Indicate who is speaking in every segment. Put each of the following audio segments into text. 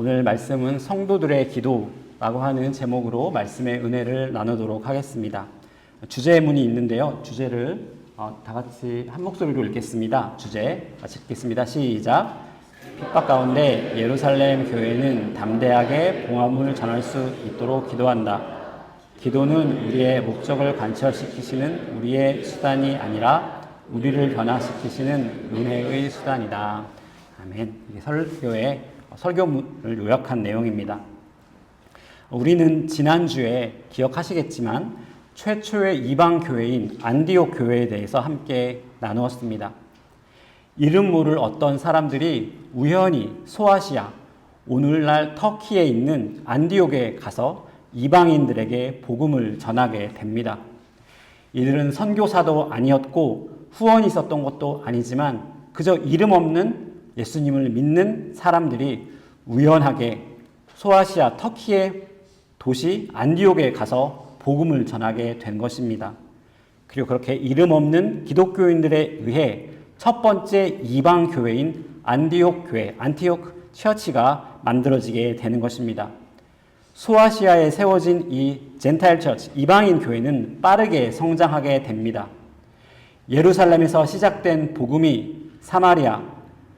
Speaker 1: 오늘 말씀은 성도들의 기도라고 하는 제목으로 말씀의 은혜를 나누도록 하겠습니다. 주제문이 있는데요. 주제를 다 같이 한 목소리로 읽겠습니다. 주제 같이 읽겠습니다. 시작. 핍박 가운데 예루살렘 교회는 담대하게 복음을 전할 수 있도록 기도한다. 기도는 우리의 목적을 관철시키시는 우리의 수단이 아니라 우리를 변화시키시는 은혜의 수단이다. 아멘. 이게 설교문을 요약한 내용입니다. 우리는 지난주에 기억하시겠지만 최초의 이방 교회인 안디옥 교회에 대해서 함께 나누었습니다. 이름 모를 어떤 사람들이 우연히 소아시아, 오늘날 터키에 있는 안디옥에 가서 이방인들에게 복음을 전하게 됩니다. 이들은 선교사도 아니었고 후원이 있었던 것도 아니지만 그저 이름 없는 예수님을 믿는 사람들이 우연하게 소아시아 터키의 도시 안디옥에 가서 복음을 전하게 된 것입니다. 그리고 그렇게 이름 없는 기독교인들에 의해 첫 번째 이방 교회인 안디옥 교회, 안티옥 처치가 만들어지게 되는 것입니다. 소아시아에 세워진 이 젠타일 처치, 이방인 교회는 빠르게 성장하게 됩니다. 예루살렘에서 시작된 복음이 사마리아,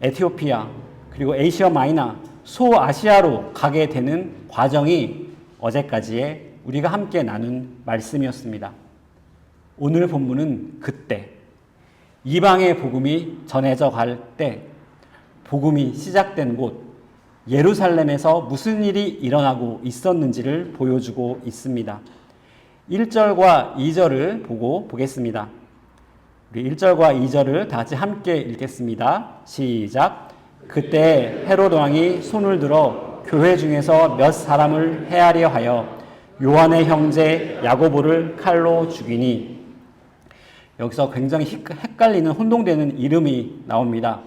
Speaker 1: 에티오피아, 그리고 아시아 마이너, 소아시아로 가게 되는 과정이 어제까지의 우리가 함께 나눈 말씀이었습니다. 오늘 본문은 그때 이방의 복음이 전해져 갈 때 복음이 시작된 곳 예루살렘에서 무슨 일이 일어나고 있었는지를 보여주고 있습니다. 1절과 2절을 보겠습니다. 우리 1절과 2절을 다 같이 함께 읽겠습니다. 시작. 그때 헤롯 왕이 손을 들어 교회 중에서 몇 사람을 해하려 하여 요한의 형제 야고보를 칼로 죽이니. 여기서 굉장히 헷갈리는 혼동되는 이름이 나옵니다.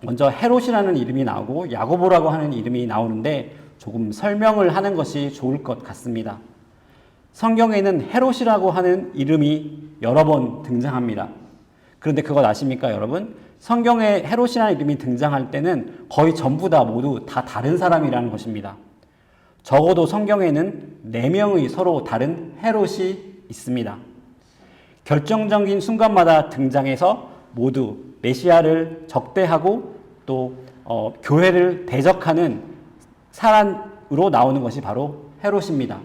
Speaker 1: 먼저 헤롯이라는 이름이 나오고 야고보라고 하는 이름이 나오는데 조금 설명을 하는 것이 좋을 것 같습니다. 성경에는 헤롯이라고 하는 이름이 여러 번 등장합니다. 그런데 그거 아십니까, 여러분? 성경에 헤롯이라는 이름이 등장할 때는 거의 전부 다 모두 다 다른 사람이라는 것입니다. 적어도 성경에는 4명의 서로 다른 헤롯이 있습니다. 결정적인 순간마다 등장해서 모두 메시아를 적대하고 또 교회를 대적하는 사람으로 나오는 것이 바로 헤롯입니다.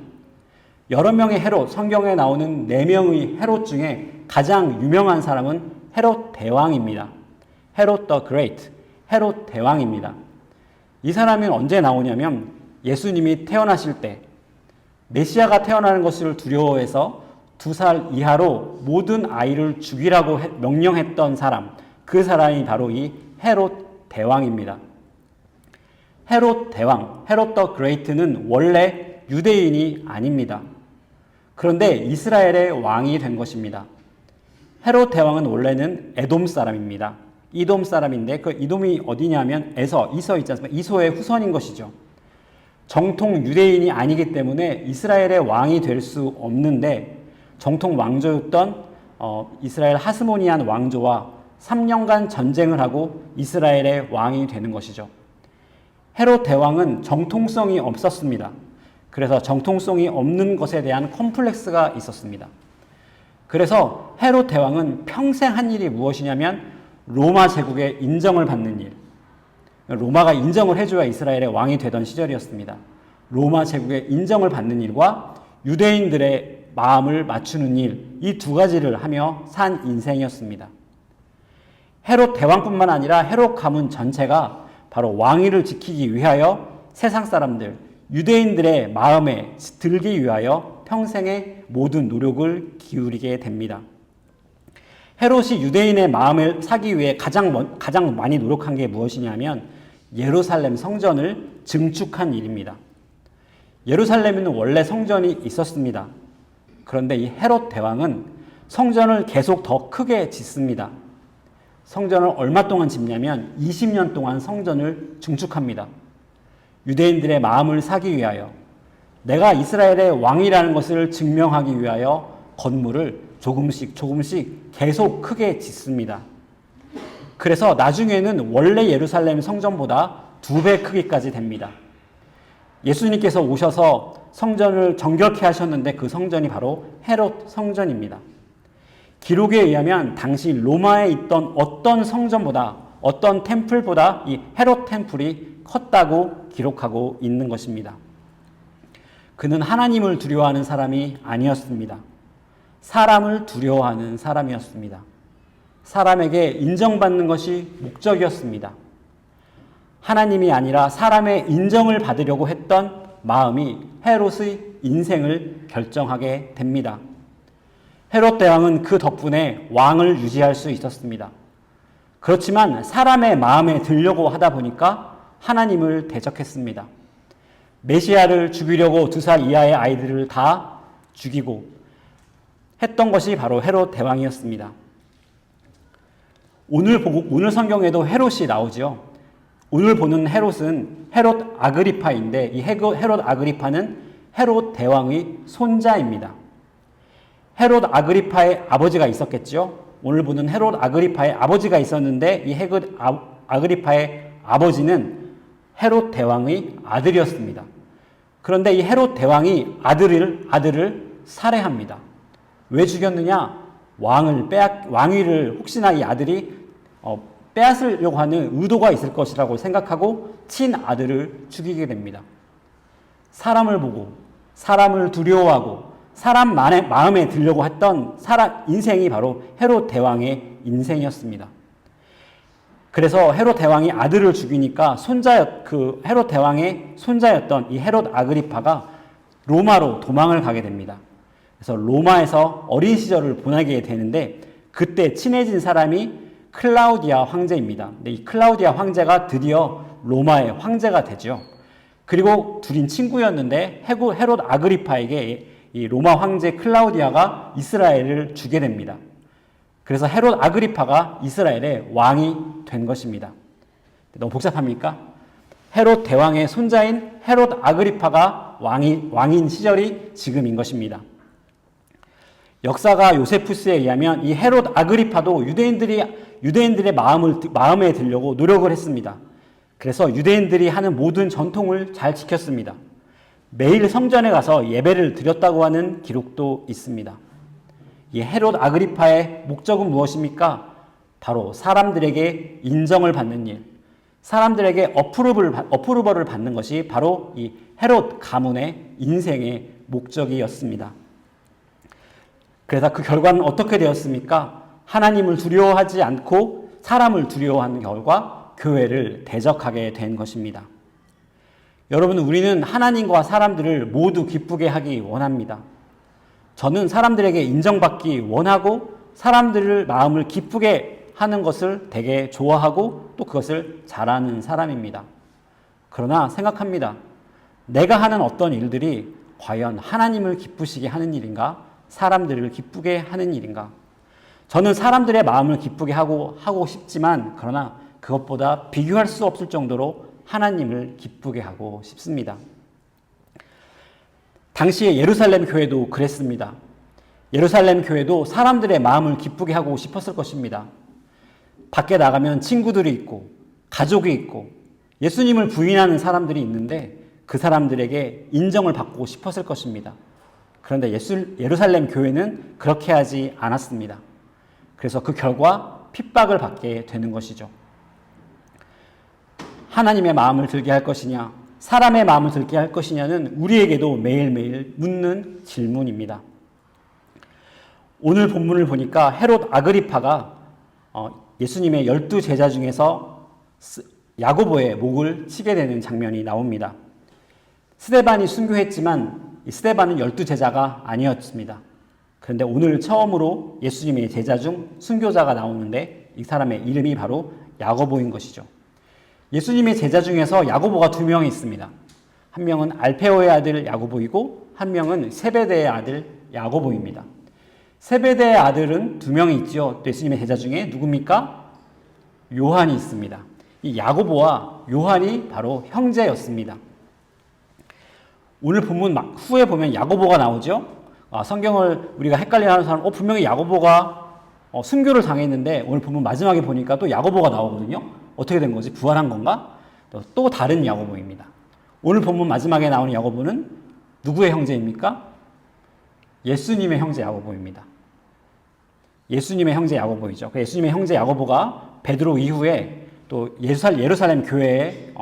Speaker 1: 여러 명의 헤롯, 성경에 나오는 4명의 헤롯 중에 가장 유명한 사람은 헤롯 대왕입니다. 헤롯 더 그레이트, 헤롯 대왕입니다. 이 사람이 언제 나오냐면 예수님이 태어나실 때 메시아가 태어나는 것을 두려워해서 2살 이하로 모든 아이를 죽이라고 명령했던 사람, 그 사람이 바로 이 헤롯 대왕입니다. 헤롯 대왕, 헤롯 더 그레이트는 원래 유대인이 아닙니다. 그런데 이스라엘의 왕이 된 것입니다. 헤롯 대왕은 원래는 에돔 사람입니다. 이돔 사람인데 그 이돔이 어디냐면 이서 있지 않습니까? 이소의 후손인 것이죠. 정통 유대인이 아니기 때문에 이스라엘의 왕이 될 수 없는데 정통 왕조였던 이스라엘 하스모니안 왕조와 3년간 전쟁을 하고 이스라엘의 왕이 되는 것이죠. 헤롯 대왕은 정통성이 없었습니다. 그래서 정통성이 없는 것에 대한 컴플렉스가 있었습니다. 그래서 헤롯 대왕은 평생 한 일이 무엇이냐면 로마 제국의 인정을 받는 일. 로마가 인정을 해줘야 이스라엘의 왕이 되던 시절이었습니다. 로마 제국의 인정을 받는 일과 유대인들의 마음을 맞추는 일, 이 2가지를 하며 산 인생이었습니다. 헤롯 대왕뿐만 아니라 헤롯 가문 전체가 바로 왕위를 지키기 위하여 세상 사람들, 유대인들의 마음에 들기 위하여 평생의 모든 노력을 기울이게 됩니다. 헤롯이 유대인의 마음을 사기 위해 가장 많이 노력한 게 무엇이냐면 예루살렘 성전을 증축한 일입니다. 예루살렘에는 원래 성전이 있었습니다. 그런데 이 헤롯 대왕은 성전을 계속 더 크게 짓습니다. 성전을 얼마 동안 짓냐면 20년 동안 성전을 증축합니다. 유대인들의 마음을 사기 위하여, 내가 이스라엘의 왕이라는 것을 증명하기 위하여 건물을 조금씩 계속 크게 짓습니다. 그래서 나중에는 원래 예루살렘 성전보다 2배 크기까지 됩니다. 예수님께서 오셔서 성전을 정결케 하셨는데 그 성전이 바로 헤롯 성전입니다. 기록에 의하면 당시 로마에 있던 어떤 성전보다, 어떤 템플보다 이 헤롯 템플이 컸다고 기록하고 있는 것입니다. 그는 하나님을 두려워하는 사람이 아니었습니다. 사람을 두려워하는 사람이었습니다. 사람에게 인정받는 것이 목적이었습니다. 하나님이 아니라 사람의 인정을 받으려고 했던 마음이 헤롯의 인생을 결정하게 됩니다. 헤롯 대왕은 그 덕분에 왕을 유지할 수 있었습니다. 그렇지만 사람의 마음에 들려고 하다 보니까 하나님을 대적했습니다. 메시아를 죽이려고 2살 이하의 아이들을 다 죽이고 했던 것이 바로 헤롯 대왕이었습니다. 오늘 성경에도 헤롯이 나오죠. 오늘 보는 헤롯은 헤롯 아그리파인데 이 헤롯 아그리파는 헤롯 대왕의 손자입니다. 헤롯 아그리파의 아버지가 있었겠죠. 오늘 보는 헤롯 아그리파의 아버지가 있었는데 이 헤롯 아그리파의 아버지는 헤롯 대왕의 아들이었습니다. 그런데 이 헤롯 대왕이 아들을 살해합니다. 왜 죽였느냐? 왕위를 혹시나 이 아들이 빼앗으려고 하는 의도가 있을 것이라고 생각하고 친아들을 죽이게 됩니다. 사람을 보고 사람을 두려워하고 사람 마음에 들려고 했던 인생이 바로 헤롯 대왕의 인생이었습니다. 그래서 헤롯 대왕이 아들을 죽이니까 헤롯 대왕의 손자였던 이 헤롯 아그리파가 로마로 도망을 가게 됩니다. 그래서 로마에서 어린 시절을 보내게 되는데 그때 친해진 사람이 클라우디아 황제입니다. 근데 이 클라우디아 황제가 드디어 로마의 황제가 되죠. 그리고 둘인 친구였는데 헤롯 아그리파에게 이 로마 황제 클라우디아가 이스라엘을 주게 됩니다. 그래서 헤롯 아그리파가 이스라엘의 왕이 된 것입니다. 너무 복잡합니까? 헤롯 대왕의 손자인 헤롯 아그리파가 왕인 시절이 지금인 것입니다. 역사가 요세푸스에 의하면 이 헤롯 아그리파도 유대인들의 마음에 들려고 노력을 했습니다. 그래서 유대인들이 하는 모든 전통을 잘 지켰습니다. 매일 성전에 가서 예배를 드렸다고 하는 기록도 있습니다. 이 헤롯 아그리파의 목적은 무엇입니까? 바로 사람들에게 인정을 받는 일, 사람들에게 어프루벌을 받는 것이 바로 이 헤롯 가문의 인생의 목적이었습니다. 그래서 그 결과는 어떻게 되었습니까? 하나님을 두려워하지 않고 사람을 두려워하는 결과 교회를 대적하게 된 것입니다. 여러분, 우리는 하나님과 사람들을 모두 기쁘게 하기 원합니다. 저는 사람들에게 인정받기 원하고 사람들을 마음을 기쁘게 하는 것을 되게 좋아하고 또 그것을 잘하는 사람입니다. 그러나 생각합니다. 내가 하는 어떤 일들이 과연 하나님을 기쁘시게 하는 일인가? 사람들을 기쁘게 하는 일인가? 저는 사람들의 마음을 기쁘게 하고 싶지만 그러나 그것보다 비교할 수 없을 정도로 하나님을 기쁘게 하고 싶습니다. 당시에 예루살렘 교회도 그랬습니다. 예루살렘 교회도 사람들의 마음을 기쁘게 하고 싶었을 것입니다. 밖에 나가면 친구들이 있고 가족이 있고 예수님을 부인하는 사람들이 있는데 그 사람들에게 인정을 받고 싶었을 것입니다. 그런데 예루살렘 교회는 그렇게 하지 않았습니다. 그래서 그 결과 핍박을 받게 되는 것이죠. 하나님의 마음을 들게 할 것이냐, 사람의 마음을 들게 할 것이냐는 우리에게도 매일매일 묻는 질문입니다. 오늘 본문을 보니까 헤롯 아그리파가 예수님의 12제자 중에서 야고보의 목을 치게 되는 장면이 나옵니다. 스데반이 순교했지만 이 스데반은 12제자가 아니었습니다. 그런데 오늘 처음으로 예수님의 제자 중 순교자가 나오는데 이 사람의 이름이 바로 야고보인 것이죠. 예수님의 제자 중에서 야고보가 2명이 있습니다. 한 명은 알페오의 아들 야고보이고 한 명은 세베대의 아들 야고보입니다. 세베대의 아들은 2명이 있죠. 또 예수님의 제자 중에 누굽니까? 요한이 있습니다. 이 야고보와 요한이 바로 형제였습니다. 오늘 본문 후에 보면 야고보가 나오죠. 성경을 우리가 헷갈려하는 사람, 분명히 야고보가 순교를 당했는데 오늘 본문 마지막에 보니까 또 야고보가 나오거든요. 어떻게 된 거지? 부활한 건가? 또 다른 야고보입니다. 오늘 본문 마지막에 나오는 야고보는 누구의 형제입니까? 예수님의 형제 야고보입니다. 예수님의 형제 야고보이죠. 예수님의 형제 야고보가 베드로 이후에 또 예루살렘 교회의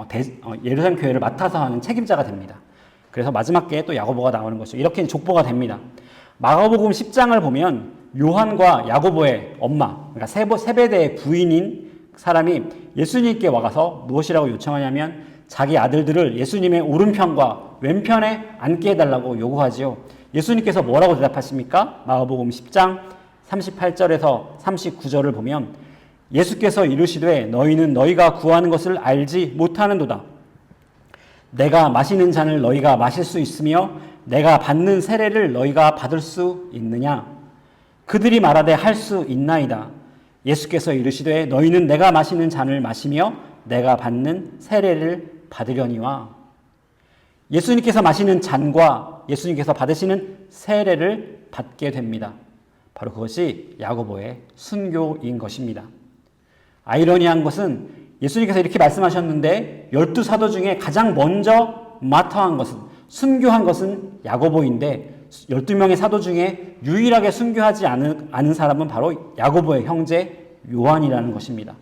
Speaker 1: 예루살렘 교회를 맡아서 하는 책임자가 됩니다. 그래서 마지막에 또 야고보가 나오는 것이죠. 이렇게 족보가 됩니다. 마가복음 10장을 보면 요한과 야고보의 엄마, 그러니까 세베대의 부인인 사람이 예수님께 와가서 무엇이라고 요청하냐면 자기 아들들을 예수님의 오른편과 왼편에 앉게 해달라고 요구하지요. 예수님께서 뭐라고 대답하십니까? 마가복음 10장 38절에서 39절을 보면 예수께서 이르시되 너희는 너희가 구하는 것을 알지 못하는도다. 내가 마시는 잔을 너희가 마실 수 있으며 내가 받는 세례를 너희가 받을 수 있느냐? 그들이 말하되 할 수 있나이다. 예수께서 이르시되 너희는 내가 마시는 잔을 마시며 내가 받는 세례를 받으려니와. 예수님께서 마시는 잔과 예수님께서 받으시는 세례를 받게 됩니다. 바로 그것이 야고보의 순교인 것입니다. 아이러니한 것은 예수님께서 이렇게 말씀하셨는데 12사도 중에 가장 먼저 마터한 것은, 순교한 것은 야고보인데 12명의 사도 중에 유일하게 순교하지 않은 사람은 바로 야고보의 형제 요한이라는 것입니다.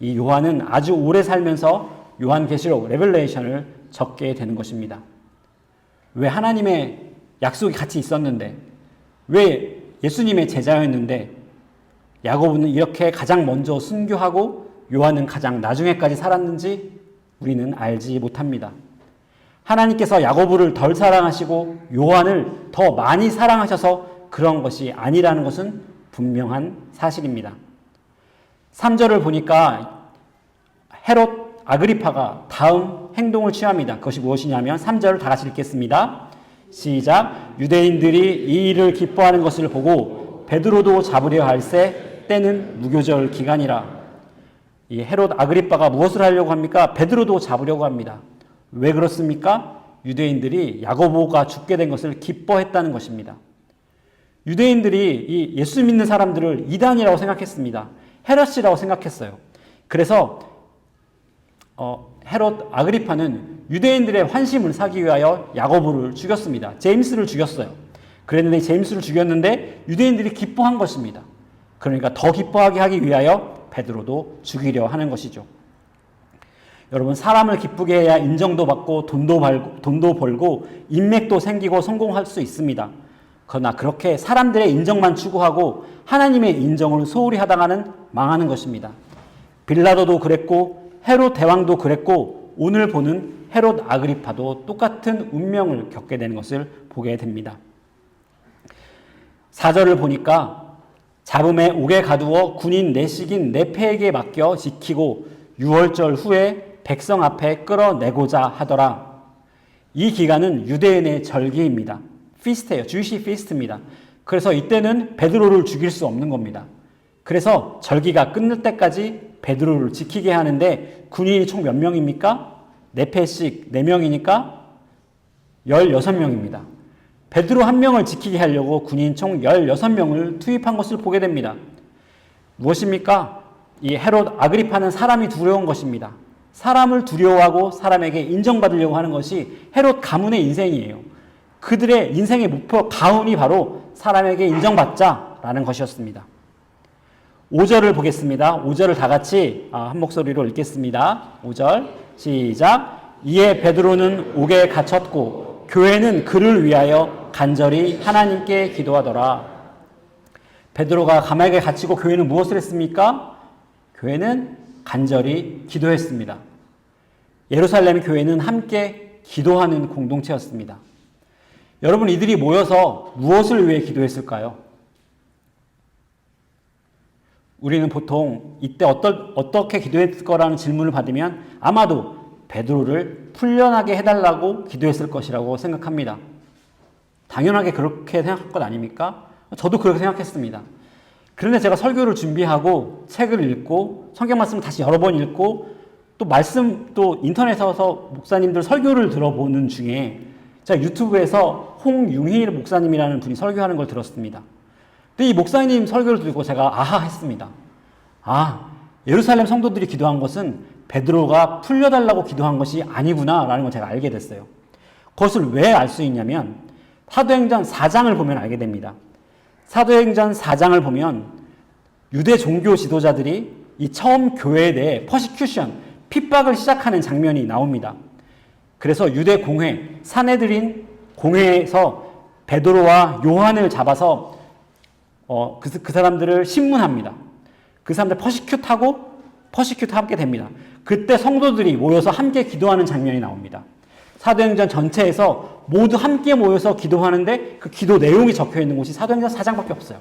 Speaker 1: 이 요한은 아주 오래 살면서 요한계시록 레벨레이션을 적게 되는 것입니다. 왜 하나님의 약속이 같이 있었는데, 왜 예수님의 제자였는데 야고보는 이렇게 가장 먼저 순교하고 요한은 가장 나중에까지 살았는지 우리는 알지 못합니다. 하나님께서 야고보를 덜 사랑하시고 요한을 더 많이 사랑하셔서 그런 것이 아니라는 것은 분명한 사실입니다. 3절을 보니까 헤롯 아그리파가 다음 행동을 취합니다. 그것이 무엇이냐면 3절을 다 같이 읽겠습니다. 시작. 유대인들이 이 일을 기뻐하는 것을 보고 베드로도 잡으려 할새 때는 무교절 기간이라. 이 헤롯 아그리파가 무엇을 하려고 합니까? 베드로도 잡으려고 합니다. 왜 그렇습니까? 유대인들이 야고보가 죽게 된 것을 기뻐했다는 것입니다. 유대인들이 이 예수 믿는 사람들을 이단이라고 생각했습니다. 헤롯이라고 생각했어요. 그래서 헤롯 아그리파는 유대인들의 환심을 사기 위하여 야고보를 죽였습니다. 제임스를 죽였어요. 그랬는데 제임스를 죽였는데 유대인들이 기뻐한 것입니다. 그러니까 더 기뻐하게 하기 위하여 베드로도 죽이려 하는 것이죠. 여러분, 사람을 기쁘게 해야 인정도 받고 돈도 벌고 인맥도 생기고 성공할 수 있습니다. 그러나 그렇게 사람들의 인정만 추구하고 하나님의 인정을 소홀히 하다가는 망하는 것입니다. 빌라도도 그랬고 헤롯 대왕도 그랬고 오늘 보는 헤롯 아그리파도 똑같은 운명을 겪게 되는 것을 보게 됩니다. 4절을 보니까 잡음에 옥에 가두어 군인 내식인 네페에게 맡겨 지키고 6월절 후에 백성 앞에 끌어내고자 하더라. 이 기간은 유대인의 절기입니다. 피스트예요. 주이시 피스트입니다. 그래서 이때는 베드로를 죽일 수 없는 겁니다. 그래서 절기가 끝날 때까지 베드로를 지키게 하는데 군인이 총 몇 명입니까? 4패씩 4명이니까 16명입니다. 베드로 한 명을 지키게 하려고 군인 총 16명을 투입한 것을 보게 됩니다. 무엇입니까? 이 헤롯 아그리파는 사람이 두려운 것입니다. 사람을 두려워하고 사람에게 인정받으려고 하는 것이 헤롯 가문의 인생이에요. 그들의 인생의 목표 가훈이 바로 사람에게 인정받자라는 것이었습니다. 5절을 보겠습니다. 5절을 다 같이 한 목소리로 읽겠습니다. 5절 시작. 이에 베드로는 옥에 갇혔고 교회는 그를 위하여 간절히 하나님께 기도하더라. 베드로가 감옥에 갇히고 교회는 무엇을 했습니까? 교회는 간절히 기도했습니다. 예루살렘 교회는 함께 기도하는 공동체였습니다. 여러분, 이들이 모여서 무엇을 위해 기도했을까요? 우리는 보통 이때 어떻게 기도했을 거라는 질문을 받으면 아마도 베드로를 풀려나게 해달라고 기도했을 것이라고 생각합니다. 당연하게 그렇게 생각할 것 아닙니까? 저도 그렇게 생각했습니다. 그런데 제가 설교를 준비하고 책을 읽고 성경 말씀을 다시 여러 번 읽고 또 인터넷에서 목사님들 설교를 들어보는 중에 제가 유튜브에서 홍융희 목사님이라는 분이 설교하는 걸 들었습니다. 근데 이 목사님 설교를 듣고 제가 아하 했습니다. 예루살렘 성도들이 기도한 것은 베드로가 풀려달라고 기도한 것이 아니구나라는 걸 제가 알게 됐어요. 그것을 왜 알 수 있냐면 사도행전 4장을 보면 알게 됩니다. 사도행전 4장을 보면 유대 종교 지도자들이 이 처음 교회에 대해 퍼시큐션, 핍박을 시작하는 장면이 나옵니다. 그래서 유대 공회, 사내들인 공회에서 베드로와 요한을 잡아서 그 사람들을 신문합니다. 그 사람들 퍼시큐트하게 됩니다. 그때 성도들이 모여서 함께 기도하는 장면이 나옵니다. 사도행전 전체에서 모두 함께 모여서 기도하는데 그 기도 내용이 적혀 있는 곳이 사도행전 4장밖에 없어요.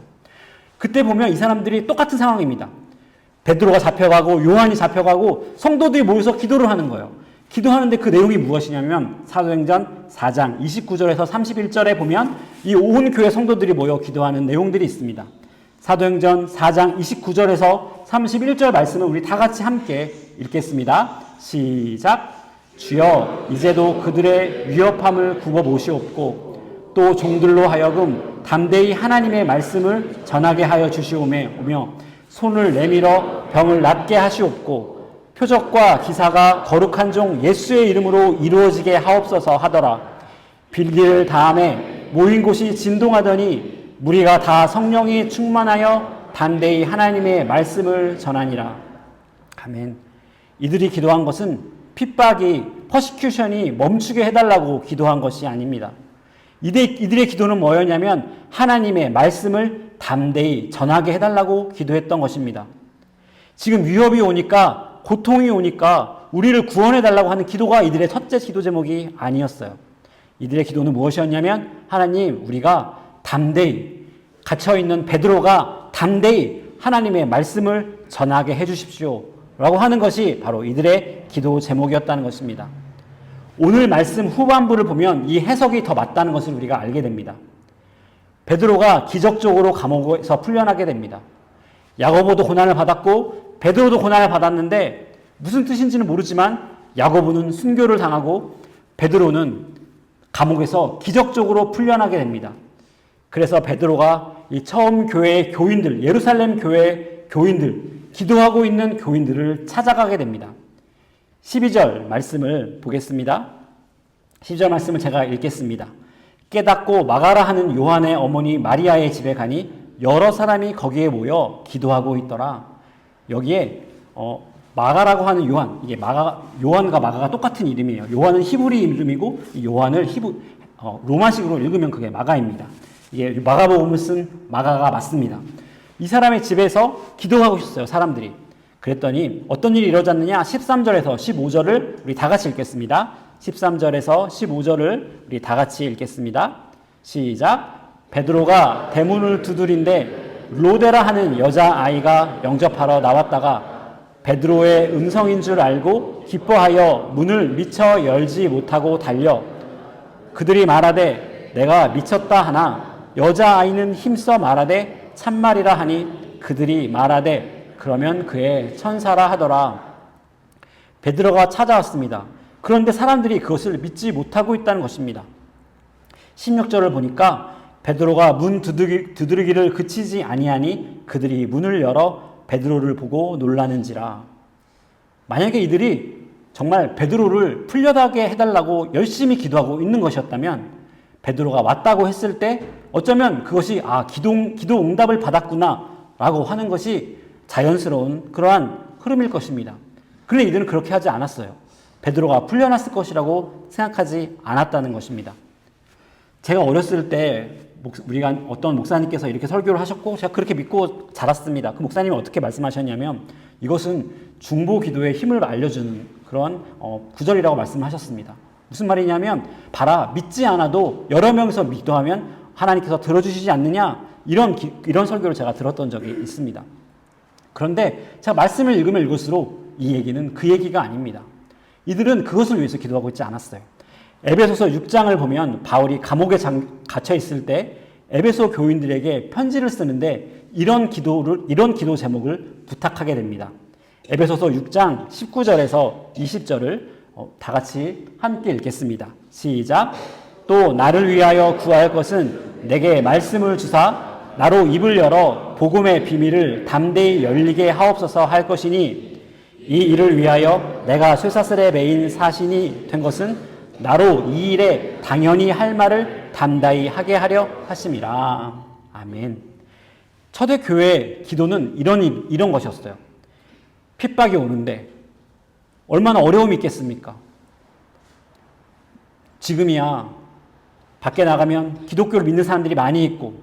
Speaker 1: 그때 보면 이 사람들이 똑같은 상황입니다. 베드로가 잡혀가고 요한이 잡혀가고 성도들이 모여서 기도를 하는 거예요. 기도하는데 그 내용이 무엇이냐면 사도행전 4장 29절에서 31절에 보면 이 온 교회 성도들이 모여 기도하는 내용들이 있습니다. 사도행전 4장 29절에서 31절 말씀을 우리 다 같이 함께 읽겠습니다. 시작. 주여 이제도 그들의 위협함을 굽어 모시옵고 또 종들로 하여금 담대히 하나님의 말씀을 전하게 하여 주시오며 손을 내밀어 병을 낫게 하시옵고 표적과 기사가 거룩한 종 예수의 이름으로 이루어지게 하옵소서 하더라. 빌기를 다음에 모인 곳이 진동하더니 무리가 다 성령이 충만하여 담대히 하나님의 말씀을 전하니라. 아멘. 이들이 기도한 것은 핍박이, 퍼시큐션이 멈추게 해달라고 기도한 것이 아닙니다. 이들의 기도는 뭐였냐면 하나님의 말씀을 담대히 전하게 해달라고 기도했던 것입니다. 지금 위협이 오니까, 고통이 오니까 우리를 구원해달라고 하는 기도가 이들의 첫째 기도 제목이 아니었어요. 이들의 기도는 무엇이었냐면 하나님, 우리가 담대히, 갇혀있는 베드로가 담대히 하나님의 말씀을 전하게 해주십시오 라고 하는 것이 바로 이들의 기도 제목이었다는 것입니다. 오늘 말씀 후반부를 보면 이 해석이 더 맞다는 것을 우리가 알게 됩니다. 베드로가 기적적으로 감옥에서 풀려나게 됩니다. 야고보도 고난을 받았고 베드로도 고난을 받았는데 무슨 뜻인지는 모르지만 야고보는 순교를 당하고 베드로는 감옥에서 기적적으로 풀려나게 됩니다. 그래서 베드로가 이 처음 교회의 교인들, 예루살렘 교회의 교인들, 기도하고 있는 교인들을 찾아가게 됩니다. 12절 말씀을 보겠습니다. 12절 말씀을 제가 읽겠습니다. 깨닫고 마가라 하는 요한의 어머니 마리아의 집에 가니 여러 사람이 거기에 모여 기도하고 있더라. 여기에 마가라고 하는 요한, 이게 요한과 마가가 똑같은 이름이에요. 요한은 히브리 이름이고 요한을 로마식으로 읽으면 그게 마가입니다. 이게 마가복음을 쓴 마가가 맞습니다. 이 사람의 집에서 기도하고 있었어요, 사람들이. 그랬더니 어떤 일이 이루어졌느냐? 13절에서 15절을 우리 다 같이 읽겠습니다. 13절에서 15절을 우리 다 같이 읽겠습니다. 시작. 베드로가 대문을 두드린데 로데라 하는 여자아이가 영접하러 나왔다가 베드로의 음성인 줄 알고 기뻐하여 문을 미처 열지 못하고 달려 그들이 말하되 내가 미쳤다 하나 여자아이는 힘써 말하되 참말이라 하니 그들이 말하되 그러면 그의 천사라 하더라. 베드로가 찾아왔습니다. 그런데 사람들이 그것을 믿지 못하고 있다는 것입니다. 16절을 보니까 베드로가 문 두드리기를 그치지 아니하니 그들이 문을 열어 베드로를 보고 놀라는지라. 만약에 이들이 정말 베드로를 풀려나게 해달라고 열심히 기도하고 있는 것이었다면 베드로가 왔다고 했을 때 어쩌면 그것이 기도 응답을 받았구나 라고 하는 것이 자연스러운 그러한 흐름일 것입니다. 그런데 이들은 그렇게 하지 않았어요. 베드로가 풀려났을 것이라고 생각하지 않았다는 것입니다. 제가 어렸을 때 우리가 어떤 목사님께서 이렇게 설교를 하셨고 제가 그렇게 믿고 자랐습니다. 그 목사님이 어떻게 말씀하셨냐면 이것은 중보 기도의 힘을 알려주는 그런 구절이라고 말씀하셨습니다. 무슨 말이냐면 봐라, 믿지 않아도 여러 명이서 기도하면 하나님께서 들어주시지 않느냐, 이런 설교를 제가 들었던 적이 있습니다. 그런데 제가 말씀을 읽으면 읽을수록 이 얘기는 그 얘기가 아닙니다. 이들은 그것을 위해서 기도하고 있지 않았어요. 에베소서 6장을 보면 바울이 감옥에 갇혀 있을 때 에베소 교인들에게 편지를 쓰는데 이런 기도 제목을 부탁하게 됩니다. 에베소서 6장 19절에서 20절을 다 같이 함께 읽겠습니다. 시작. 또 나를 위하여 구할 것은 내게 말씀을 주사 나로 입을 열어 복음의 비밀을 담대히 열리게 하옵소서 할 것이니 이 일을 위하여 내가 쇠사슬에 매인 사신이 된 것은 나로 이 일에 당연히 할 말을 담다히 하게 하려 하심이라. 아멘. 초대교회 기도는 이런 것이었어요. 핍박이 오는데 얼마나 어려움이 있겠습니까? 지금이야 밖에 나가면 기독교를 믿는 사람들이 많이 있고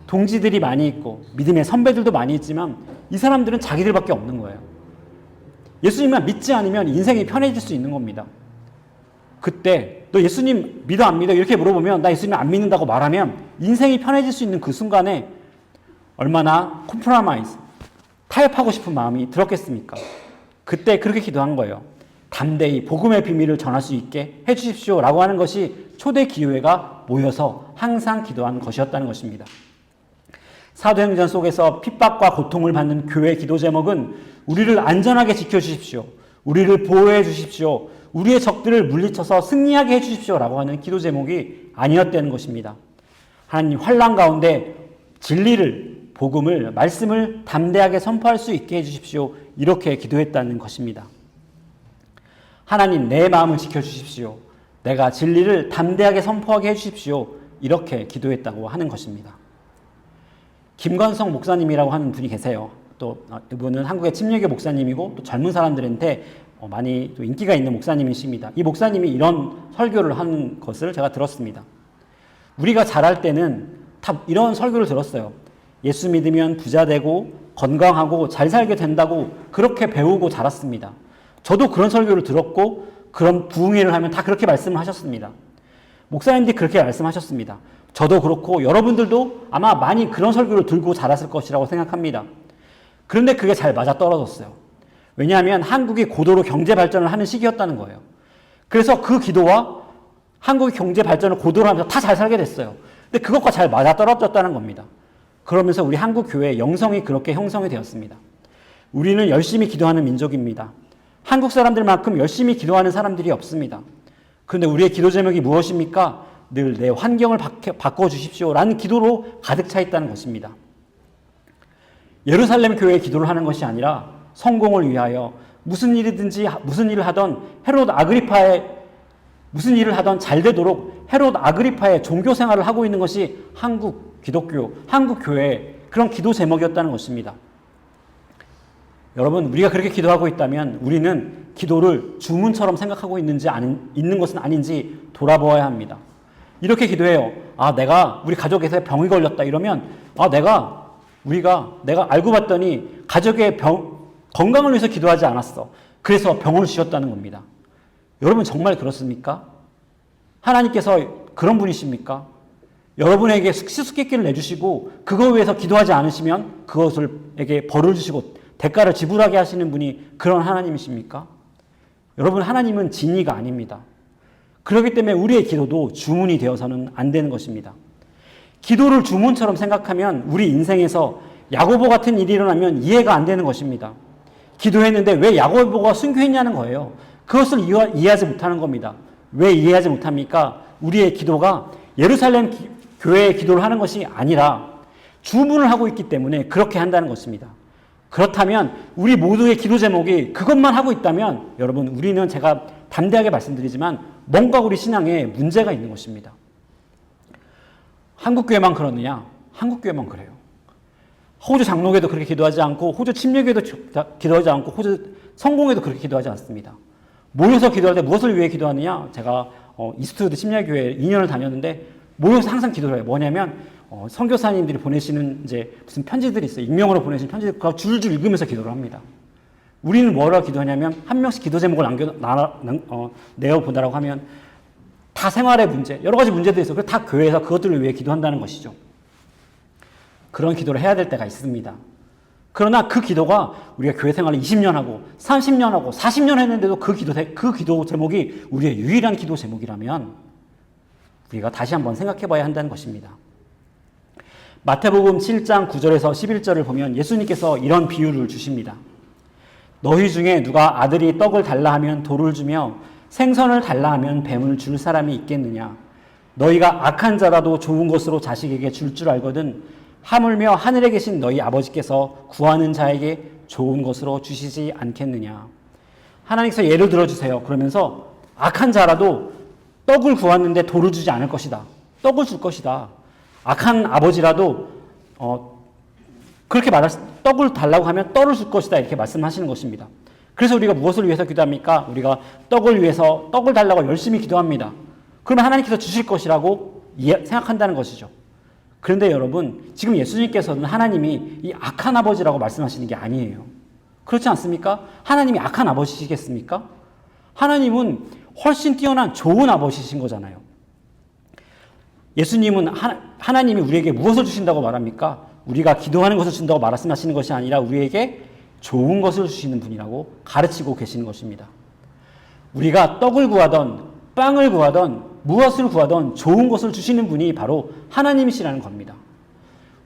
Speaker 1: 동지들이 많이 있고 믿음의 선배들도 많이 있지만 이 사람들은 자기들밖에 없는 거예요. 예수님만 믿지 않으면 인생이 편해질 수 있는 겁니다. 그때 너 예수님 믿어 안 믿어? 이렇게 물어보면 나 예수님 안 믿는다고 말하면 인생이 편해질 수 있는 그 순간에 얼마나 콤프라마이즈, 타협하고 싶은 마음이 들었겠습니까? 그때 그렇게 기도한 거예요. 담대히 복음의 비밀을 전할 수 있게 해주십시오 라고 하는 것이 초대 기회가 모여서 항상 기도한 것이었다는 것입니다. 사도행전 속에서 핍박과 고통을 받는 교회 기도 제목은 우리를 안전하게 지켜주십시오, 우리를 보호해 주십시오, 우리의 적들을 물리쳐서 승리하게 해주십시오 라고 하는 기도 제목이 아니었다는 것입니다. 하나님 환난 가운데 진리를, 복음을, 말씀을 담대하게 선포할 수 있게 해주십시오, 이렇게 기도했다는 것입니다. 하나님 내 마음을 지켜주십시오, 내가 진리를 담대하게 선포하게 해주십시오, 이렇게 기도했다고 하는 것입니다. 김관성 목사님이라고 하는 분이 계세요. 또 이분은 한국의 침례교 목사님이고 또 젊은 사람들한테 많이 또 인기가 있는 목사님이십니다. 이 목사님이 이런 설교를 하는 것을 제가 들었습니다. 우리가 자랄 때는 다 이런 설교를 들었어요. 예수 믿으면 부자 되고 건강하고 잘 살게 된다고 그렇게 배우고 자랐습니다. 저도 그런 설교를 들었고 그런 부흥회를 하면 다 그렇게 말씀을 하셨습니다. 목사님들이 그렇게 말씀하셨습니다. 저도 그렇고 여러분들도 아마 많이 그런 설교를 들고 자랐을 것이라고 생각합니다. 그런데 그게 잘 맞아떨어졌어요. 왜냐하면 한국이 고도로 경제 발전을 하는 시기였다는 거예요. 그래서 그 기도와 한국의 경제 발전을 고도로 하면서 다 잘 살게 됐어요. 근데 그것과 잘 맞아떨어졌다는 겁니다. 그러면서 우리 한국 교회의 영성이 그렇게 형성이 되었습니다. 우리는 열심히 기도하는 민족입니다. 한국 사람들만큼 열심히 기도하는 사람들이 없습니다. 그런데 우리의 기도 제목이 무엇입니까? 늘 내 환경을 바꿔주십시오 라는 기도로 가득 차 있다는 것입니다. 예루살렘 교회의 기도를 하는 것이 아니라 성공을 위하여 무슨 일을 하던 무슨 일을 하던 잘 되도록 헤롯 아그리파의 종교 생활을 하고 있는 것이 한국 기독교, 한국 교회의 그런 기도 제목이었다는 것입니다. 여러분, 우리가 그렇게 기도하고 있다면 우리는 기도를 주문처럼 생각하고 있는 것은 아닌지 돌아보아야 합니다. 이렇게 기도해요. 우리 가족에서 병이 걸렸다 이러면 내가 알고 봤더니 가족의 건강을 위해서 기도하지 않았어. 그래서 병을 주셨다는 겁니다. 여러분 정말 그렇습니까? 하나님께서 그런 분이십니까? 여러분에게 수수께끼를 내주시고 그거 위해서 기도하지 않으시면 그것을에게 벌을 주시고 대가를 지불하게 하시는 분이 그런 하나님이십니까? 여러분, 하나님은 진리가 아닙니다. 그렇기 때문에 우리의 기도도 주문이 되어서는 안 되는 것입니다. 기도를 주문처럼 생각하면 우리 인생에서 야고보 같은 일이 일어나면 이해가 안 되는 것입니다. 기도했는데 왜 야고보가 순교했냐는 거예요. 그것을 이해하지 못하는 겁니다. 왜 이해하지 못합니까? 우리의 기도가 예루살렘 교회의 기도를 하는 것이 아니라 주문을 하고 있기 때문에 그렇게 한다는 것입니다. 그렇다면 우리 모두의 기도 제목이 그것만 하고 있다면 여러분, 우리는 제가 담대하게 말씀드리지만 뭔가 우리 신앙에 문제가 있는 것입니다. 한국교회만 그러느냐? 한국교회만 그래요. 호주 장로교도 그렇게 기도하지 않고 호주 침례교도 기도하지 않고 호주 성공회도 그렇게 기도하지 않습니다. 모여서 기도할 때 무엇을 위해 기도하느냐? 제가 이스트우드 침례교회 2년을 다녔는데 모여서 항상 기도를 해요. 뭐냐면 선교사님들이 보내시는 이제 무슨 편지들이 있어요. 익명으로 보내신 편지들 그거 줄줄 읽으면서 기도를 합니다. 우리는 뭐라고 기도하냐면 한 명씩 기도 제목을 내어보다라고 하면 다 생활의 문제, 여러 가지 문제들이 있어요. 다 교회에서 그것들을 위해 기도한다는 것이죠. 그런 기도를 해야 될 때가 있습니다. 그러나 그 기도가 우리가 교회 생활을 20년 하고 30년 하고 40년 했는데도 그 기도 제목이 우리의 유일한 기도 제목이라면 우리가 다시 한번 생각해 봐야 한다는 것입니다. 마태복음 7장 9절에서 11절을 보면 예수님께서 이런 비유를 주십니다. 너희 중에 누가 아들이 떡을 달라 하면 돌을 주며 생선을 달라 하면 뱀을 줄 사람이 있겠느냐? 너희가 악한 자라도 좋은 것으로 자식에게 줄 알거든 하물며 하늘에 계신 너희 아버지께서 구하는 자에게 좋은 것으로 주시지 않겠느냐? 하나님께서 예를 들어주세요. 그러면서 악한 자라도 떡을 구웠는데 돌을 주지 않을 것이다. 떡을 줄 것이다. 악한 아버지라도 그렇게 떡을 달라고 하면 떡을 줄 것이다. 이렇게 말씀하시는 것입니다. 그래서 우리가 무엇을 위해서 기도합니까? 우리가 떡을 위해서 떡을 달라고 열심히 기도합니다. 그러면 하나님께서 주실 것이라고 생각한다는 것이죠. 그런데 여러분, 지금 예수님께서는 하나님이 이 악한 아버지라고 말씀하시는 게 아니에요. 그렇지 않습니까? 하나님이 악한 아버지시겠습니까? 하나님은 훨씬 뛰어난 좋은 아버지신 거잖아요. 예수님은 하나님이 우리에게 무엇을 주신다고 말합니까? 우리가 기도하는 것을 준다고 말씀하시는 것이 아니라 우리에게 좋은 것을 주시는 분이라고 가르치고 계시는 것입니다. 우리가 떡을 구하던 빵을 구하던 무엇을 구하던 좋은 것을 주시는 분이 바로 하나님이시라는 겁니다.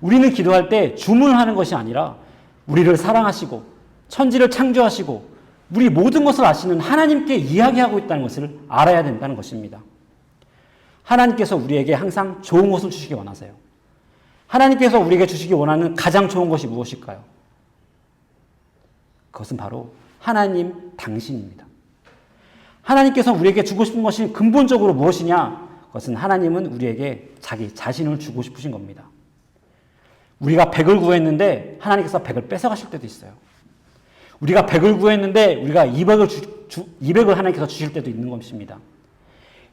Speaker 1: 우리는 기도할 때 주문하는 것이 아니라 우리를 사랑하시고 천지를 창조하시고 우리 모든 것을 아시는 하나님께 이야기하고 있다는 것을 알아야 된다는 것입니다. 하나님께서 우리에게 항상 좋은 것을 주시기 원하세요. 하나님께서 우리에게 주시기 원하는 가장 좋은 것이 무엇일까요? 그것은 바로 하나님 당신입니다. 하나님께서 우리에게 주고 싶은 것이 근본적으로 무엇이냐? 그것은 하나님은 우리에게 자기 자신을 주고 싶으신 겁니다. 우리가 100을 구했는데 하나님께서 100을 뺏어가실 때도 있어요. 우리가 100을 구했는데 우리가 200을 하나님께서 주실 때도 있는 것입니다.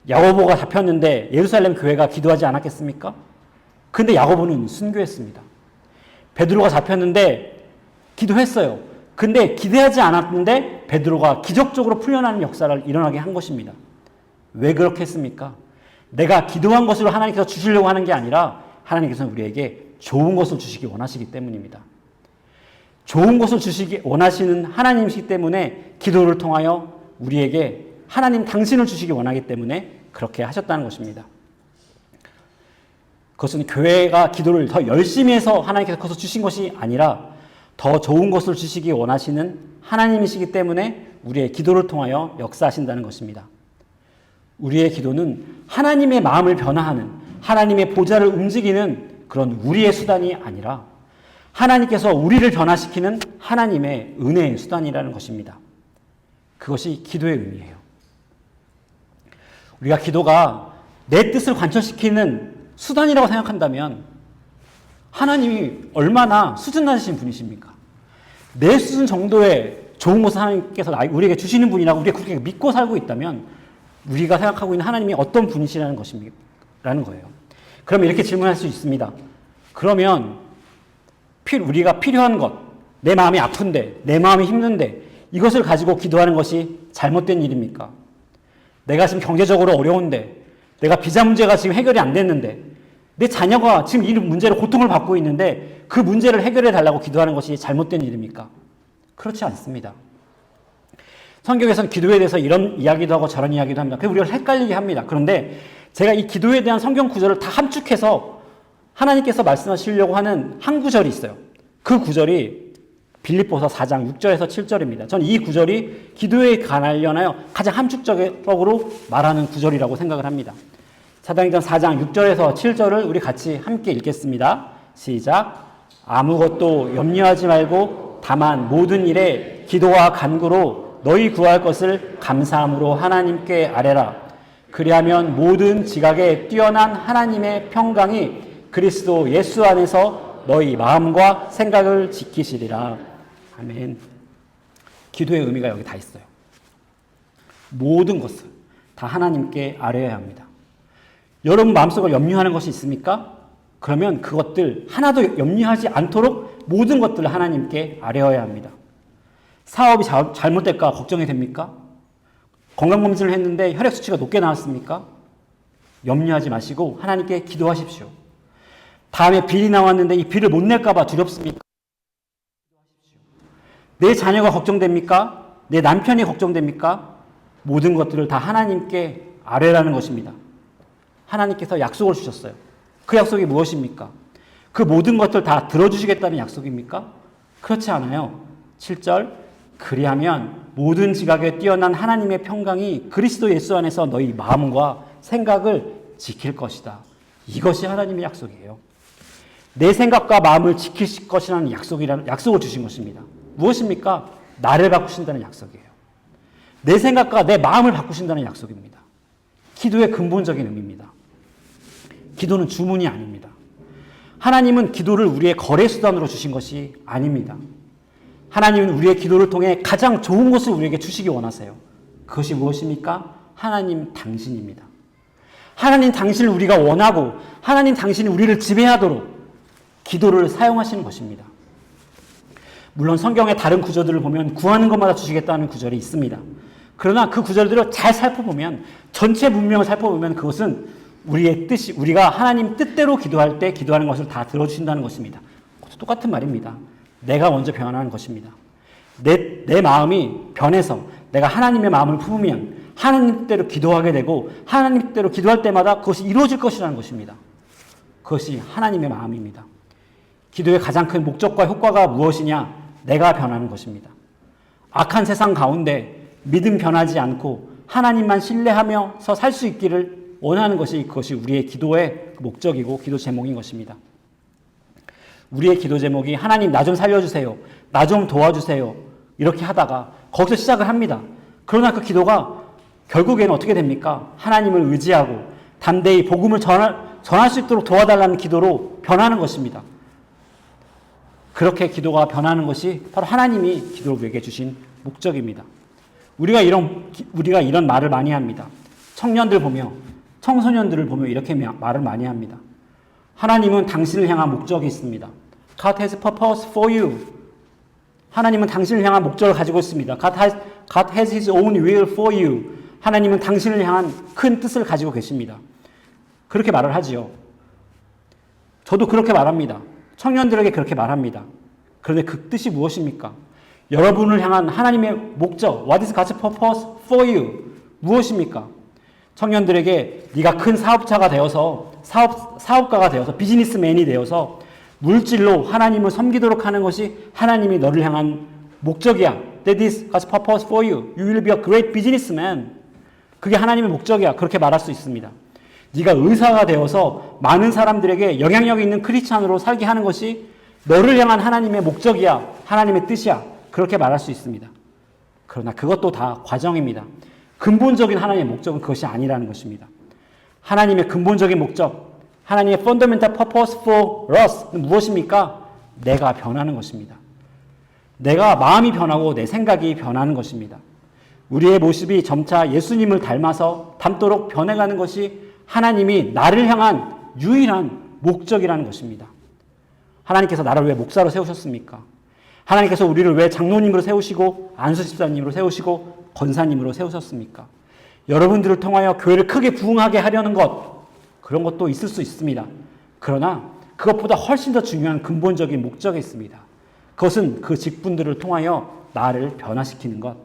Speaker 1: 야고보가 잡혔는데 예루살렘 교회가 기도하지 않았겠습니까? 근데 야고보는 순교했습니다. 베드로가 잡혔는데 기도했어요. 근데 기대하지 않았는데 베드로가 기적적으로 풀려나는 역사를 일어나게 한 것입니다. 왜 그렇게 했습니까? 내가 기도한 것으로 하나님께서 주시려고 하는 게 아니라 하나님께서는 우리에게 좋은 것을 주시기 원하시기 때문입니다. 좋은 것을 주시기 원하시는 하나님이시기 때문에 기도를 통하여 우리에게 하나님 당신을 주시기 원하기 때문에 그렇게 하셨다는 것입니다. 그것은 교회가 기도를 더 열심히 해서 하나님께서 그것을 주신 것이 아니라 더 좋은 것을 주시기 원하시는 하나님이시기 때문에 우리의 기도를 통하여 역사하신다는 것입니다. 우리의 기도는 하나님의 마음을 변화하는 하나님의 보좌를 움직이는 그런 우리의 수단이 아니라 하나님께서 우리를 변화시키는 하나님의 은혜의 수단이라는 것입니다. 그것이 기도의 의미예요. 우리가 기도가 내 뜻을 관철시키는 수단이라고 생각한다면 하나님이 얼마나 수준 낮으신 분이십니까? 내 수준 정도의 좋은 것을 하나님께서 우리에게 주시는 분이라고 우리가 그렇게 믿고 살고 있다면 우리가 생각하고 있는 하나님이 어떤 분이시라는 것입니까? 라는 거예요. 그럼 이렇게 질문할 수 있습니다. 그러면 우리가 필요한 것, 내 마음이 아픈데, 내 마음이 힘든데 이것을 가지고 기도하는 것이 잘못된 일입니까? 내가 지금 경제적으로 어려운데, 내가 비자 문제가 지금 해결이 안 됐는데, 내 자녀가 지금 이 문제로 고통을 받고 있는데 그 문제를 해결해 달라고 기도하는 것이 잘못된 일입니까? 그렇지 않습니다. 성경에서는 기도에 대해서 이런 이야기도 하고 저런 이야기도 합니다. 그래서 우리가 헷갈리게 합니다. 그런데 제가 이 기도에 대한 성경 구절을 다 함축해서 하나님께서 말씀하시려고 하는 한 구절이 있어요. 그 구절이 빌립보서 4장 6절에서 7절입니다. 저는 이 구절이 기도에 관하여 가장 함축적으로 말하는 구절이라고 생각을 합니다. 사도행전 4장 6절에서 7절을 우리 같이 함께 읽겠습니다. 시작. 아무것도 염려하지 말고 다만 모든 일에 기도와 간구로 너희 구할 것을 감사함으로 하나님께 아뢰라. 그리하면 모든 지각에 뛰어난 하나님의 평강이 그리스도 예수 안에서 너희 마음과 생각을 지키시리라. 아멘. 기도의 의미가 여기 다 있어요. 모든 것을 다 하나님께 아뢰어야 합니다. 여러분 마음속에 염려하는 것이 있습니까? 그러면 그것들 하나도 염려하지 않도록 모든 것들을 하나님께 아뢰어야 합니다. 사업이 잘못될까 걱정이 됩니까? 건강검진을 했는데 혈액 수치가 높게 나왔습니까? 염려하지 마시고 하나님께 기도하십시오. 다음에 빌이 나왔는데 이 빌을 못 낼까 봐 두렵습니까? 내 자녀가 걱정됩니까? 내 남편이 걱정됩니까? 모든 것들을 다 하나님께 아뢰라는 것입니다. 하나님께서 약속을 주셨어요. 그 약속이 무엇입니까? 그 모든 것들 다 들어주시겠다는 약속입니까? 그렇지 않아요. 7절 그리하면 모든 지각에 뛰어난 하나님의 평강이 그리스도 예수 안에서 너희 마음과 생각을 지킬 것이다. 이것이 하나님의 약속이에요. 내 생각과 마음을 지키실 것이라는 약속을 주신 것입니다. 무엇입니까? 나를 바꾸신다는 약속이에요. 내 생각과 내 마음을 바꾸신다는 약속입니다. 기도의 근본적인 의미입니다. 기도는 주문이 아닙니다. 하나님은 기도를 우리의 거래 수단으로 주신 것이 아닙니다. 하나님은 우리의 기도를 통해 가장 좋은 것을 우리에게 주시기 원하세요. 그것이 무엇입니까? 하나님 당신입니다. 하나님 당신을 우리가 원하고 하나님 당신이 우리를 지배하도록 기도를 사용하시는 것입니다. 물론 성경의 다른 구절들을 보면 구하는 것마다 주시겠다는 구절이 있습니다. 그러나 그 구절들을 잘 살펴보면, 전체 문명을 살펴보면 그것은 우리의 뜻이, 우리가 하나님 뜻대로 기도할 때 기도하는 것을 다 들어주신다는 것입니다. 똑같은 말입니다. 내가 먼저 변하는 것입니다. 내 마음이 변해서 내가 하나님의 마음을 품으면 하나님 뜻대로 기도하게 되고 하나님 뜻대로 기도할 때마다 그것이 이루어질 것이라는 것입니다. 그것이 하나님의 마음입니다. 기도의 가장 큰 목적과 효과가 무엇이냐? 내가 변하는 것입니다. 악한 세상 가운데 믿음 변하지 않고 하나님만 신뢰하면서 살 수 있기를 원하는 것이, 그것이 우리의 기도의 목적이고 기도 제목인 것입니다. 우리의 기도 제목이 하나님 나 좀 살려주세요, 나 좀 도와주세요 이렇게 하다가 거기서 시작을 합니다. 그러나 그 기도가 결국에는 어떻게 됩니까? 하나님을 의지하고 담대히 복음을 전할 수 있도록 도와달라는 기도로 변하는 것입니다. 그렇게 기도가 변하는 것이 바로 하나님이 기도를 우리에게 주신 목적입니다. 우리가 이런 말을 많이 합니다. 청년들 보며, 청소년들을 보며 이렇게 말을 많이 합니다. 하나님은 당신을 향한 목적이 있습니다. God has purpose for you. 하나님은 당신을 향한 목적을 가지고 있습니다. God has his own will for you. 하나님은 당신을 향한 큰 뜻을 가지고 계십니다. 그렇게 말을 하지요. 저도 그렇게 말합니다. 청년들에게 그렇게 말합니다. 그런데 그 뜻이 무엇입니까? 여러분을 향한 하나님의 목적, What is God's purpose for you? 무엇입니까? 청년들에게 네가 큰 사업자가 되어서 사업가가 되어서 비즈니스맨이 되어서 물질로 하나님을 섬기도록 하는 것이 하나님이 너를 향한 목적이야. That is God's purpose for you. You will be a great businessman. 그게 하나님의 목적이야. 그렇게 말할 수 있습니다. 네가 의사가 되어서 많은 사람들에게 영향력 있는 크리스찬으로 살게 하는 것이 너를 향한 하나님의 목적이야. 하나님의 뜻이야. 그렇게 말할 수 있습니다. 그러나 그것도 다 과정입니다. 근본적인 하나님의 목적은 그것이 아니라는 것입니다. 하나님의 근본적인 목적, 하나님의 fundamental purpose for us는 무엇입니까? 내가 변하는 것입니다. 내가 마음이 변하고 내 생각이 변하는 것입니다. 우리의 모습이 점차 예수님을 닮도록 변해가는 것이 하나님이 나를 향한 유일한 목적이라는 것입니다. 하나님께서 나를 왜 목사로 세우셨습니까? 하나님께서 우리를 왜 장로님으로 세우시고 안수집사님으로 세우시고 권사님으로 세우셨습니까? 여러분들을 통하여 교회를 크게 부흥하게 하려는 것, 그런 것도 있을 수 있습니다. 그러나 그것보다 훨씬 더 중요한 근본적인 목적이 있습니다. 그것은 그 직분들을 통하여 나를 변화시키는 것,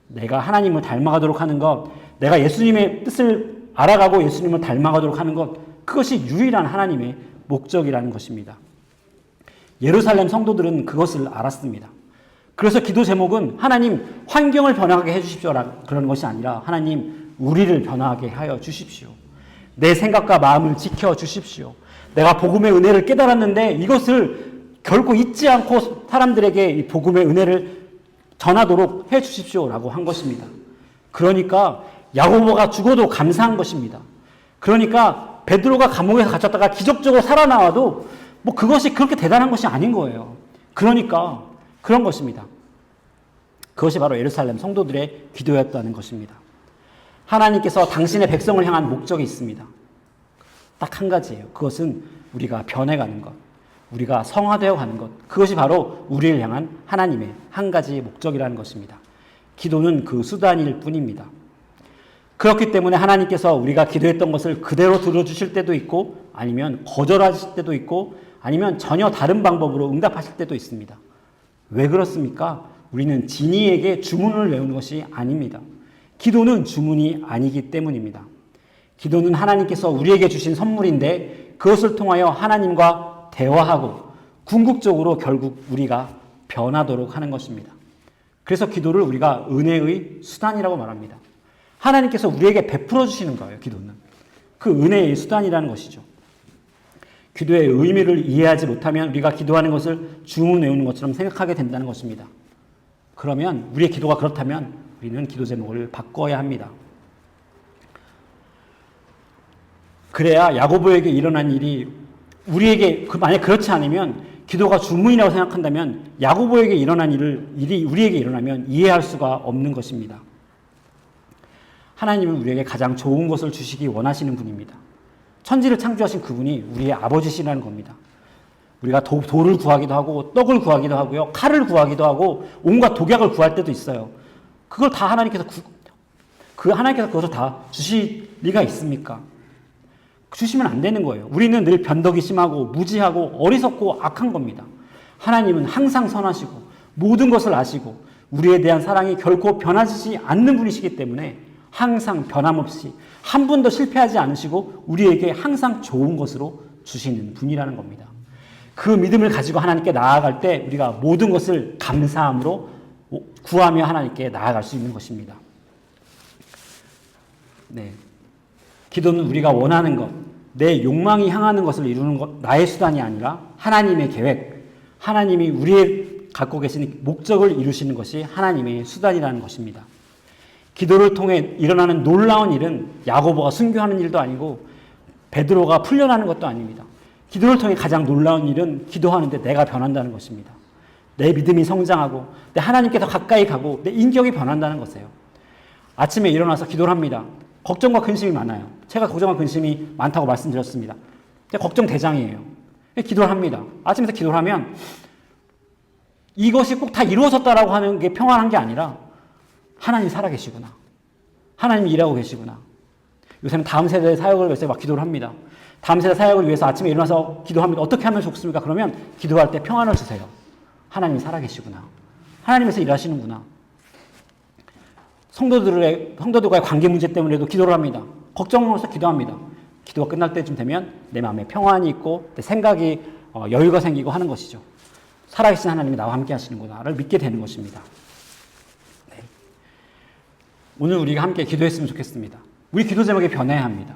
Speaker 1: 내가 하나님을 닮아가도록 하는 것, 내가 예수님의 뜻을 알아가고 예수님을 닮아가도록 하는 것, 그것이 유일한 하나님의 목적이라는 것입니다. 예루살렘 성도들은 그것을 알았습니다. 그래서 기도 제목은 하나님 환경을 변화하게 해주십시오 그런 것이 아니라 하나님 우리를 변화하게 하여 주십시오. 내 생각과 마음을 지켜주십시오. 내가 복음의 은혜를 깨달았는데 이것을 결코 잊지 않고 사람들에게 이 복음의 은혜를 전하도록 해주십시오라고 한 것입니다. 그러니까 야고보가 죽어도 감사한 것입니다. 그러니까 베드로가 감옥에서 갇혔다가 기적적으로 살아나와도 뭐 그것이 그렇게 대단한 것이 아닌 거예요. 그러니까 그런 것입니다. 그것이 바로 예루살렘 성도들의 기도였다는 것입니다. 하나님께서 당신의 백성을 향한 목적이 있습니다. 딱 한 가지예요. 그것은 우리가 변해가는 것, 우리가 성화되어 가는 것, 그것이 바로 우리를 향한 하나님의 한 가지 목적이라는 것입니다. 기도는 그 수단일 뿐입니다. 그렇기 때문에 하나님께서 우리가 기도했던 것을 그대로 들어주실 때도 있고 아니면 거절하실 때도 있고 아니면 전혀 다른 방법으로 응답하실 때도 있습니다. 왜 그렇습니까? 우리는 진이에게 주문을 외우는 것이 아닙니다. 기도는 주문이 아니기 때문입니다. 기도는 하나님께서 우리에게 주신 선물인데 그것을 통하여 하나님과 대화하고 궁극적으로 결국 우리가 변하도록 하는 것입니다. 그래서 기도를 우리가 은혜의 수단이라고 말합니다. 하나님께서 우리에게 베풀어 주시는 거예요. 기도는. 그 은혜의 수단이라는 것이죠. 기도의 의미를 이해하지 못하면 우리가 기도하는 것을 주문 외우는 것처럼 생각하게 된다는 것입니다. 그러면 우리의 기도가 그렇다면 우리는 기도 제목을 바꿔야 합니다. 그래야 야고보에게 일어난 일이 우리에게 만약 그렇지 않으면 기도가 주문이라고 생각한다면 야고보에게 일어난 일이 우리에게 일어나면 이해할 수가 없는 것입니다. 하나님은 우리에게 가장 좋은 것을 주시기 원하시는 분입니다. 천지를 창조하신 그분이 우리의 아버지시라는 겁니다. 우리가 돌을 구하기도 하고 떡을 구하기도 하고요. 칼을 구하기도 하고 온갖 독약을 구할 때도 있어요. 그걸 다 하나님께서 하나님께서 그것을 다 주실 리가 있습니까? 주시면 안 되는 거예요. 우리는 늘 변덕이 심하고 무지하고 어리석고 악한 겁니다. 하나님은 항상 선하시고 모든 것을 아시고 우리에 대한 사랑이 결코 변하지 않는 분이시기 때문에 항상 변함없이 한 번도 실패하지 않으시고 우리에게 항상 좋은 것으로 주시는 분이라는 겁니다. 그 믿음을 가지고 하나님께 나아갈 때 우리가 모든 것을 감사함으로 구하며 하나님께 나아갈 수 있는 것입니다. 네. 기도는 우리가 원하는 것, 내 욕망이 향하는 것을 이루는 것, 나의 수단이 아니라 하나님의 계획, 하나님이 우리의 갖고 계신 목적을 이루시는 것이 하나님의 수단이라는 것입니다. 기도를 통해 일어나는 놀라운 일은 야고보가 순교하는 일도 아니고 베드로가 풀려나는 것도 아닙니다. 기도를 통해 가장 놀라운 일은 기도하는데 내가 변한다는 것입니다. 내 믿음이 성장하고 내 하나님께서 가까이 가고 내 인격이 변한다는 것이에요. 아침에 일어나서 기도를 합니다. 걱정과 근심이 많아요. 제가 걱정과 근심이 많다고 말씀드렸습니다. 걱정 대장이에요. 기도를 합니다. 아침에서 기도를 하면 이것이 꼭 다 이루어졌다라고 하는 게 평안한 게 아니라 하나님이 살아계시구나. 하나님이 일하고 계시구나. 요새는 다음 세대의 사역을 위해서 막 기도를 합니다. 다음 세대 사역을 위해서 아침에 일어나서 기도합니다. 어떻게 하면 좋습니까? 그러면 기도할 때 평안을 주세요. 하나님이 살아계시구나. 하나님께서 일하시는구나. 성도들과의 관계 문제 때문에도 기도를 합니다. 걱정으로서 기도합니다. 기도가 끝날 때쯤 되면 내 마음에 평안이 있고 내 생각이 여유가 생기고 하는 것이죠. 살아계신 하나님이 나와 함께 하시는구나를 믿게 되는 것입니다. 네. 오늘 우리가 함께 기도했으면 좋겠습니다. 우리 기도 제목이 변해야 합니다.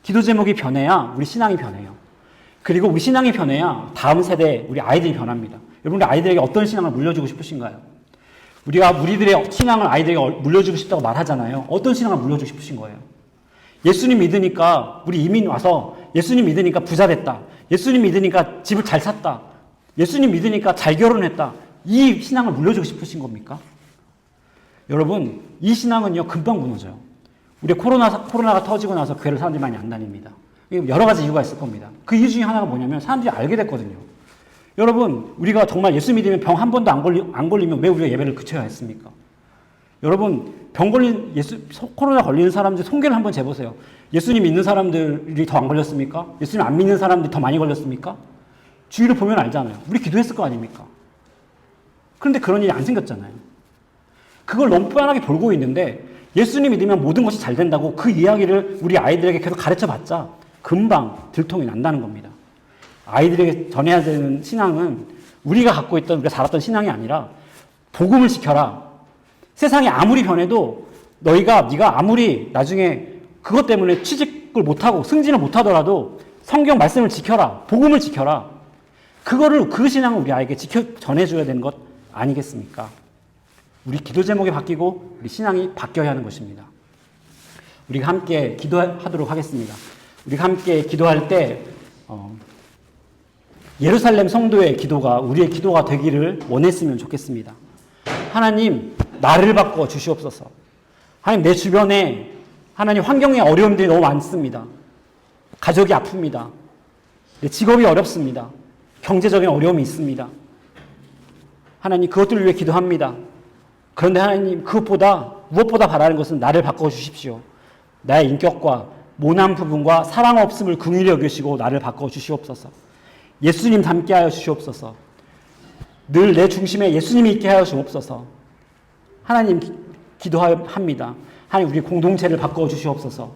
Speaker 1: 기도 제목이 변해야 우리 신앙이 변해요. 그리고 우리 신앙이 변해야 다음 세대 우리 아이들이 변합니다. 여러분 우리 아이들에게 어떤 신앙을 물려주고 싶으신가요? 우리들의 신앙을 아이들에게 물려주고 싶다고 말하잖아요. 어떤 신앙을 물려주고 싶으신 거예요? 예수님 믿으니까 우리 이민 와서 예수님 믿으니까 부자 됐다. 예수님 믿으니까 집을 잘 샀다. 예수님 믿으니까 잘 결혼했다. 이 신앙을 물려주고 싶으신 겁니까? 여러분 이 신앙은요 금방 무너져요. 우리 코로나가 터지고 나서 교회를 사람들이 많이 안 다닙니다. 여러 가지 이유가 있을 겁니다. 그 이유 중에 하나가 뭐냐면 사람들이 알게 됐거든요. 여러분 우리가 정말 예수 믿으면 병 한 번도 안 걸리면 왜 우리가 예배를 그쳐야 했습니까? 여러분 코로나 걸리는 사람들 통계를 한번 재보세요. 예수님 믿는 사람들이 더 안 걸렸습니까? 예수님 안 믿는 사람들이 더 많이 걸렸습니까? 주위를 보면 알잖아요. 우리 기도했을 거 아닙니까? 그런데 그런 일이 안 생겼잖아요. 그걸 너무 뻔하게 돌고 있는데 예수님 믿으면 모든 것이 잘 된다고 그 이야기를 우리 아이들에게 계속 가르쳐봤자 금방 들통이 난다는 겁니다. 아이들에게 전해야 되는 신앙은 우리가 살았던 신앙이 아니라 복음을 지켜라. 세상이 아무리 변해도 네가 아무리 나중에 그것 때문에 취직을 못하고 승진을 못하더라도 성경 말씀을 지켜라. 복음을 지켜라. 그 신앙을 우리 아이에게 전해줘야 되는 것 아니겠습니까? 우리 기도 제목이 바뀌고 우리 신앙이 바뀌어야 하는 것입니다. 우리가 함께 기도하도록 하겠습니다. 우리가 함께 기도할 때 예루살렘 성도의 기도가 우리의 기도가 되기를 원했으면 좋겠습니다. 하나님 나를 바꿔 주시옵소서. 하나님 내 주변에 하나님 환경의 어려움들이 너무 많습니다. 가족이 아픕니다. 내 직업이 어렵습니다. 경제적인 어려움이 있습니다. 하나님 그것들을 위해 기도합니다. 그런데 하나님 무엇보다 바라는 것은 나를 바꿔주십시오. 나의 인격과 모난 부분과 사랑 없음을 긍휼히 여기시고 나를 바꿔주시옵소서. 예수님 닮게 하여 주시옵소서. 늘 내 중심에 예수님이 있게 하여 주옵소서. 하나님 기도합니다. 하나님 우리 공동체를 바꿔주시옵소서.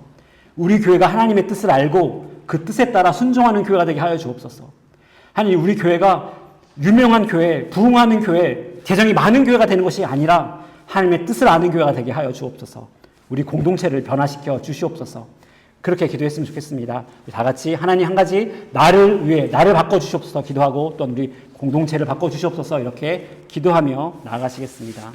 Speaker 1: 우리 교회가 하나님의 뜻을 알고 그 뜻에 따라 순종하는 교회가 되게 하여 주옵소서. 하나님 우리 교회가 유명한 교회, 부흥하는 교회, 재정이 많은 교회가 되는 것이 아니라 하나님의 뜻을 아는 교회가 되게 하여 주옵소서. 우리 공동체를 변화시켜 주시옵소서. 그렇게 기도했으면 좋겠습니다. 우리 다 같이 하나님 한 가지 나를 위해 나를 바꿔주시옵소서 기도하고 또 우리 공동체를 바꿔주시옵소서 이렇게 기도하며 나아가시겠습니다.